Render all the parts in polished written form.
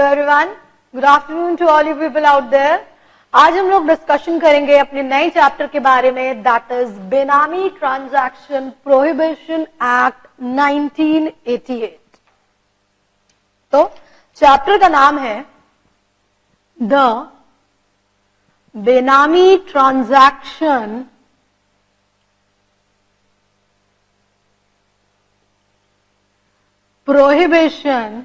everyone. Good afternoon to all you people out there. आज हम लोग डिस्कशन करेंगे अपने नए चैप्टर के बारे में, दैट इज बेनामी ट्रांजैक्शन प्रोहिबिशन एक्ट 1988. तो चैप्टर का नाम है द बेनामी ट्रांजैक्शन प्रोहिबिशन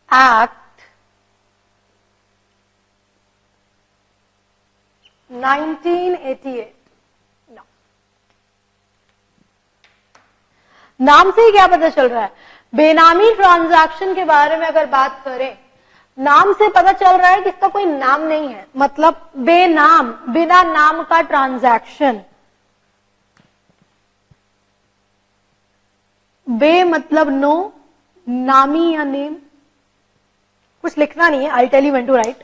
एक्ट 1988. नाम से ही क्या पता चल रहा है? बेनामी ट्रांजैक्शन के बारे में अगर बात करें, नाम से पता चल रहा है कि इसका कोई नाम नहीं है, मतलब बेनाम, बिना नाम का ट्रांजैक्शन. बे मतलब नो, नामी या नेम, कुछ लिखना नहीं है. I tell you when to write.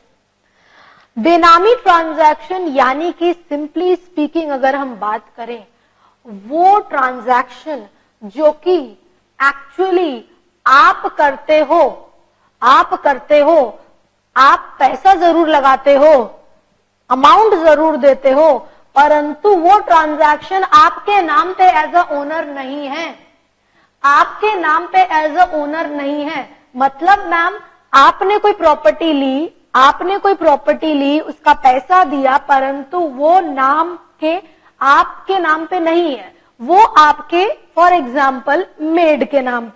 बेनामी ट्रांजैक्शन यानी कि सिंपली स्पीकिंग अगर हम बात करें, वो ट्रांजैक्शन जो कि एक्चुअली आप करते हो, आप पैसा जरूर लगाते हो, अमाउंट जरूर देते हो, परंतु वो ट्रांजैक्शन आपके नाम पे एज अ ओनर नहीं है. आपके नाम पे एज अ ओनर नहीं है. मतलब मैम, आपने कोई प्रॉपर्टी ली, उसका पैसा दिया, परंतु वो नाम के आपके नाम पे नहीं है. वो आपके फॉर एग्जाम्पल मेड के नाम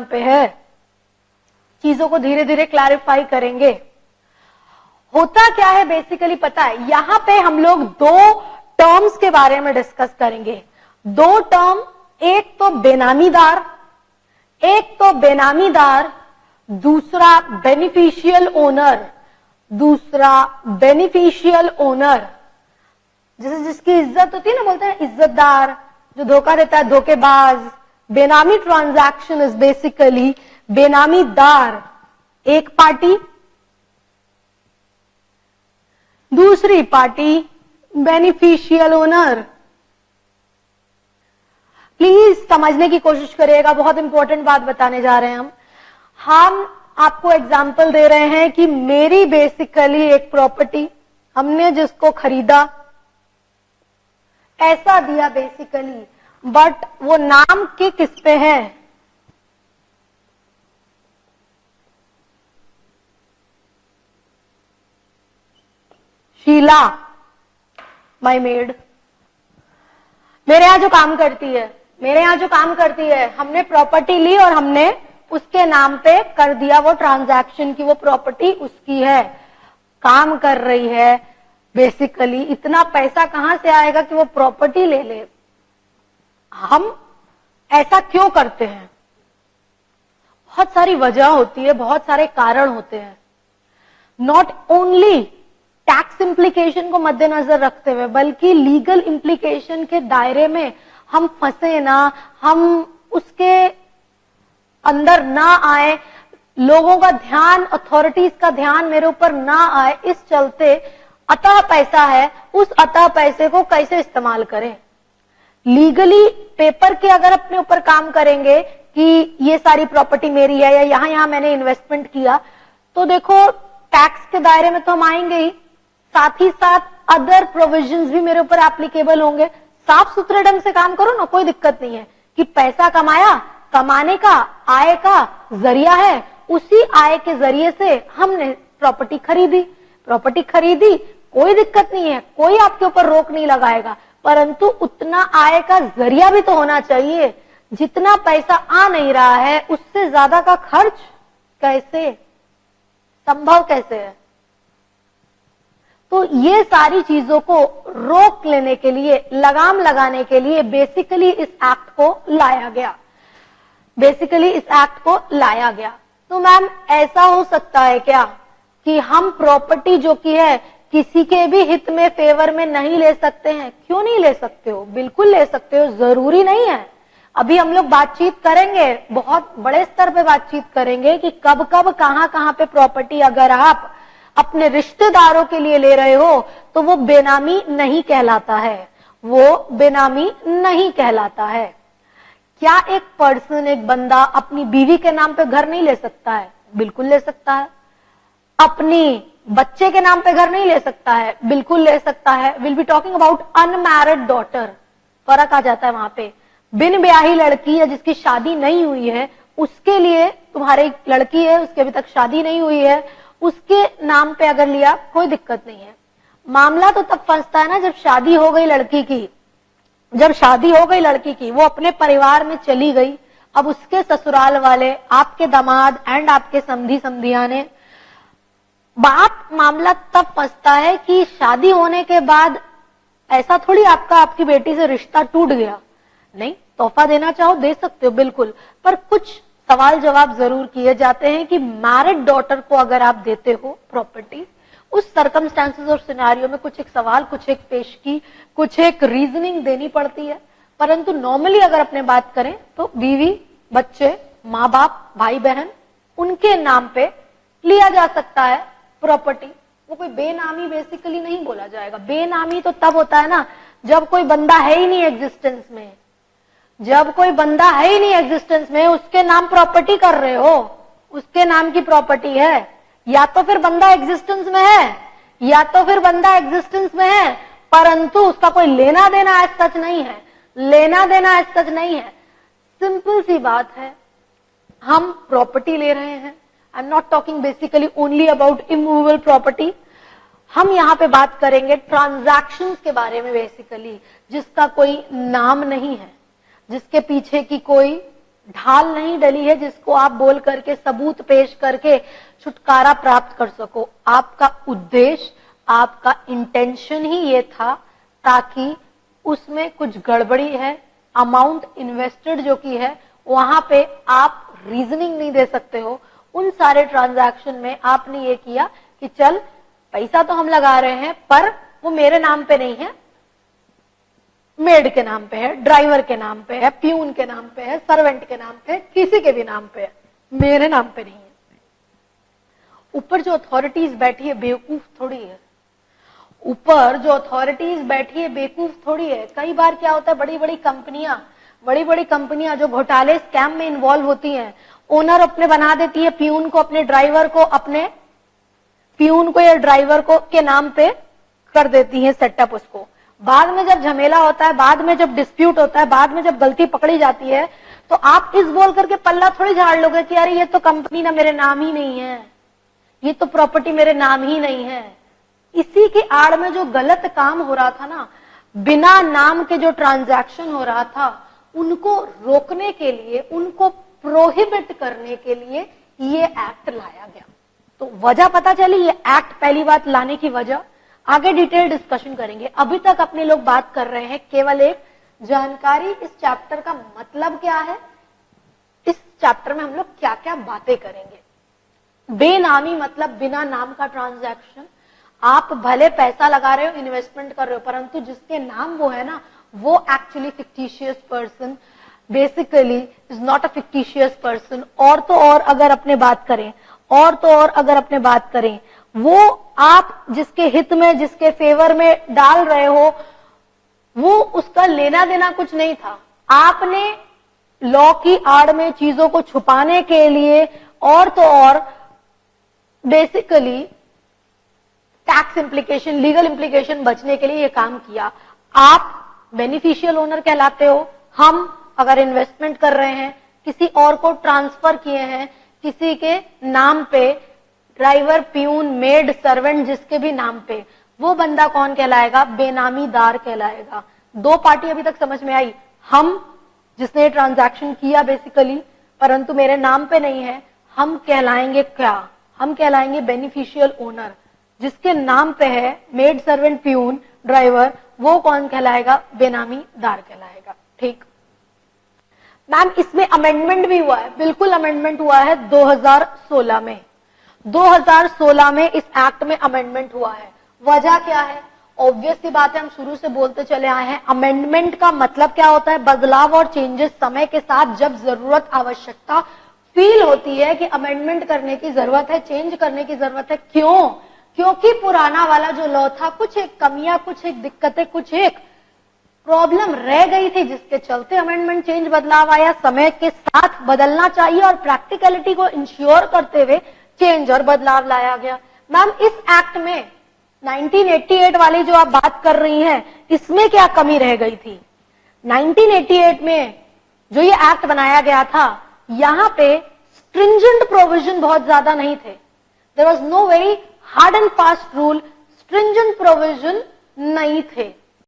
पे है. चीजों को धीरे धीरे क्लैरिफाई करेंगे. होता क्या है बेसिकली पता है, यहां पे हम लोग दो टर्म्स के बारे में डिस्कस करेंगे. दो टर्म, एक तो बेनामीदार, दूसरा बेनिफिशियल ओनर. जैसे जिसकी इज्जत होती है ना, बोलते हैं इज्जतदार, जो धोखा देता है, धोखेबाज. बेनामी ट्रांजैक्शन इज बेसिकली बेनामीदार एक पार्टी, दूसरी पार्टी बेनिफिशियल ओनर. प्लीज समझने की कोशिश करिएगा, बहुत इंपॉर्टेंट बात बताने जा रहे हैं हम आपको एग्जाम्पल दे रहे हैं कि मेरी बेसिकली एक प्रॉपर्टी, हमने जिसको खरीदा, ऐसा दिया बेसिकली, बट वो नाम के किस पे है? शीला, माय मेड, मेरे यहां जो काम करती है, हमने प्रॉपर्टी ली और हमने उसके नाम पे कर दिया वो ट्रांजैक्शन की वो प्रॉपर्टी उसकी है, काम कर रही है. बेसिकली इतना पैसा कहां से आएगा कि वो प्रॉपर्टी ले ले? हम ऐसा क्यों करते हैं? बहुत सारी वजह होती है, बहुत सारे कारण होते हैं. नॉट ओनली टैक्स इम्प्लीकेशन को मद्देनजर रखते हुए, बल्कि लीगल इम्प्लीकेशन के दायरे में हम फंसे ना, हम उसके अंदर ना आए, लोगों का ध्यान, अथॉरिटीज का ध्यान मेरे ऊपर ना आए, इस चलते अतः पैसा है, उस अतः पैसे को कैसे इस्तेमाल करें. लीगली पेपर के अगर अपने ऊपर काम करेंगे कि ये सारी प्रॉपर्टी मेरी है या यहां मैंने इन्वेस्टमेंट किया, तो देखो टैक्स के दायरे में तो हम आएंगे ही, साथ ही साथ अदर प्रोविजंस भी मेरे ऊपर एप्लीकेबल होंगे. साफ सुथरे ढंग से काम करो ना, कोई दिक्कत नहीं है. कि पैसा कमाया, कमाने का आय का जरिया है, उसी आय के जरिए से हमने प्रॉपर्टी खरीदी, कोई दिक्कत नहीं है, कोई आपके ऊपर रोक नहीं लगाएगा, परंतु उतना आय का जरिया भी तो होना चाहिए. जितना पैसा आ नहीं रहा है, उससे ज्यादा का खर्च कैसे संभव कैसे है? तो ये सारी चीजों को रोक लेने के लिए, लगाम लगाने के लिए बेसिकली इस एक्ट को लाया गया. तो मैम ऐसा हो सकता है क्या कि हम प्रॉपर्टी जो की है किसी के भी हित में, फेवर में नहीं ले सकते हैं? क्यों नहीं ले सकते हो? बिल्कुल ले सकते हो, जरूरी नहीं है. अभी हम लोग बातचीत करेंगे, बहुत बड़े स्तर पे बातचीत करेंगे कि कब कहां पे प्रॉपर्टी अगर आप अपने रिश्तेदारों के लिए ले रहे हो तो वो बेनामी नहीं कहलाता है. क्या एक पर्सन, एक बंदा अपनी बीवी के नाम पे घर नहीं ले सकता है? बिल्कुल ले सकता है। अपनी बच्चे के नाम पे घर नहीं ले सकता है? बिल्कुल ले सकता है। Will be talking about unmarried daughter. फर्क आ जाता है वहां पे। बिन ब्याही लड़की या जिसकी शादी नहीं हुई है, उसके लिए, तुम्हारी लड़की है उसकी अभी तक शादी नहीं हुई है, उसके नाम पे अगर लिया कोई दिक्कत नहीं है। मामला तो तब फंसता है ना जब शादी हो गई लड़की की। जब शादी हो गई लड़की की, वो अपने परिवार में चली गई, अब उसके ससुराल वाले, आपके दामाद एंड आपके समधी समधिया ने, मामला तब फंसता है कि शादी होने के बाद ऐसा थोड़ी आपकी बेटी से रिश्ता टूट गया। नहीं, तोहफा देना चाहो दे सकते हो बिल्कुल, पर कुछ सवाल जवाब जरूर किए जाते हैं कि मैरिड डॉटर को अगर आप देते हो प्रॉपर्टी, उस सर्कमस्टांसेस और सिनेरियो में कुछ एक सवाल, कुछ एक पेशगी, कुछ एक रीजनिंग देनी पड़ती है। परंतु नॉर्मली अगर अपने बात करें तो बीवी, बच्चे, माँ बाप, भाई बहन, उनके नाम पे लिया जा सकता है प्रॉपर्टी। वो कोई बेनामी बेसिकली नहीं बोला जाएगा। बेनामी तो तब होता है ना जब कोई बंदा है ही नहीं एग्जिस्टेंस में। जब कोई बंदा है ही नहीं एग्जिस्टेंस में, उसके नाम प्रॉपर्टी कर रहे हो, उसके नाम की प्रॉपर्टी है, या तो फिर बंदा एग्जिस्टेंस में है, या तो फिर बंदा एग्जिस्टेंस में है परंतु उसका कोई लेना देना एज सच नहीं है। लेना देना एज सच नहीं है। सिंपल सी बात है, हम प्रॉपर्टी ले रहे हैं। I am not talking basically only about immovable property. हम यहां पे बात करेंगे ट्रांजैक्शंस के बारे में बेसिकली, जिसका कोई नाम नहीं है, जिसके पीछे की कोई ढाल नहीं डली है, जिसको आप बोल करके, सबूत पेश करके छुटकारा प्राप्त कर सको। आपका उद्देश्य, आपका इंटेंशन ही ये था ताकि उसमें कुछ गड़बड़ी है, अमाउंट इन्वेस्टेड जो की है वहां पे आप रीजनिंग नहीं दे सकते हो। उन सारे ट्रांजैक्शन में आपने ये किया कि चल पैसा तो हम लगा रहे हैं पर वो मेरे नाम पे नहीं है, मेड के नाम पे है, ड्राइवर के नाम पे है, प्यून के नाम पे है, सर्वेंट के नाम पे है, किसी के भी नाम पे है, मेरे नाम पे नहीं है। ऊपर जो अथॉरिटीज बैठी है बेवकूफ थोड़ी है। ऊपर जो अथॉरिटीज बैठी है बेवकूफ थोड़ी है। कई बार क्या होता है, बड़ी बड़ी कंपनियां जो घोटाले स्कैम में इन्वॉल्व होती हैं, ओनर अपने बना देती है प्यून को, अपने ड्राइवर को, अपने प्यून को या ड्राइवर को के नाम पे कर देती है सेटअप उसको। बाद में जब झमेला होता है, बाद में जब डिस्प्यूट होता है, बाद में जब गलती पकड़ी जाती है, तो आप इस बोल करके पल्ला थोड़ी झाड़ लोगे कि अरे ये तो कंपनी ना मेरे नाम ही नहीं है, ये तो प्रॉपर्टी मेरे नाम ही नहीं है। इसी की आड़ में जो गलत काम हो रहा था ना, बिना नाम के जो ट्रांजैक्शन हो रहा था, उनको रोकने के लिए, उनको प्रोहिबिट करने के लिए ये एक्ट लाया गया। तो वजह पता चली, ये एक्ट पहली बात लाने की वजह आगे डिटेल डिस्कशन करेंगे। अभी तक अपने लोग बात कर रहे हैं केवल एक जानकारी, इस चैप्टर का मतलब क्या है, इस चैप्टर में हम लोग क्या क्या बातें करेंगे। बेनामी मतलब बिना नाम का ट्रांजैक्शन। आप भले पैसा लगा रहे हो, इन्वेस्टमेंट कर रहे हो, परंतु जिसके नाम वो है ना, वो actually fictitious person basically is not a fictitious person. और तो और अगर अपने बात करें, वो आप जिसके हित में, जिसके फेवर में डाल रहे हो, वो उसका लेना देना कुछ नहीं था। आपने लॉ की आड़ में चीजों को छुपाने के लिए और तो और basically tax implication, legal implication बचने के लिए ये काम किया। आप बेनिफिशियल ओनर कहलाते हो। हम अगर इन्वेस्टमेंट कर रहे हैं, किसी और को ट्रांसफर किए हैं, किसी के नाम पे, ड्राइवर, प्यून, मेड, सर्वेंट, जिसके भी नाम पे, वो बंदा कौन कहलाएगा? बेनामीदार कहलाएगा। दो पार्टी अभी तक समझ में आई। हम जिसने ये ट्रांजैक्शन किया बेसिकली, परंतु मेरे नाम पे नहीं है, हम कहलाएंगे क्या? हम कहलाएंगे बेनिफिशियल ओनर। जिसके नाम पे है मेड, सर्वेंट, प्यून, ड्राइवर, वो कौन कहलाएगा? बेनामीदार कहलाएगा। ठीक मैम, इसमें अमेंडमेंट भी हुआ है। बिल्कुल अमेंडमेंट हुआ है 2016 में। 2016 में इस एक्ट में अमेंडमेंट हुआ है। वजह क्या है? ऑब्वियस सी बात है, हम शुरू से बोलते चले आए हैं। अमेंडमेंट का मतलब क्या होता है? बदलाव और चेंजेस समय के साथ जब जरूरत, आवश्यकता फील होती है कि अमेंडमेंट करने की जरूरत है, चेंज करने की जरूरत है। क्यों? क्योंकि पुराना वाला जो लॉ था, कुछ एक कमियां, कुछ एक दिक्कतें, कुछ एक प्रॉब्लम रह गई थी जिसके चलते अमेंडमेंट चेंज बदलाव आया। समय के साथ बदलना चाहिए और प्रैक्टिकलिटी को इंश्योर करते हुए चेंज और बदलाव लाया गया। मैम इस एक्ट में 1988 वाली जो आप बात कर रही हैं, इसमें क्या कमी रह गई थी? 1988 में जो ये एक्ट बनाया गया था, यहां पे स्ट्रिंजेंट प्रोविजन बहुत ज्यादा नहीं थे। There was no very hard and fast rule, stringent provision नहीं थे।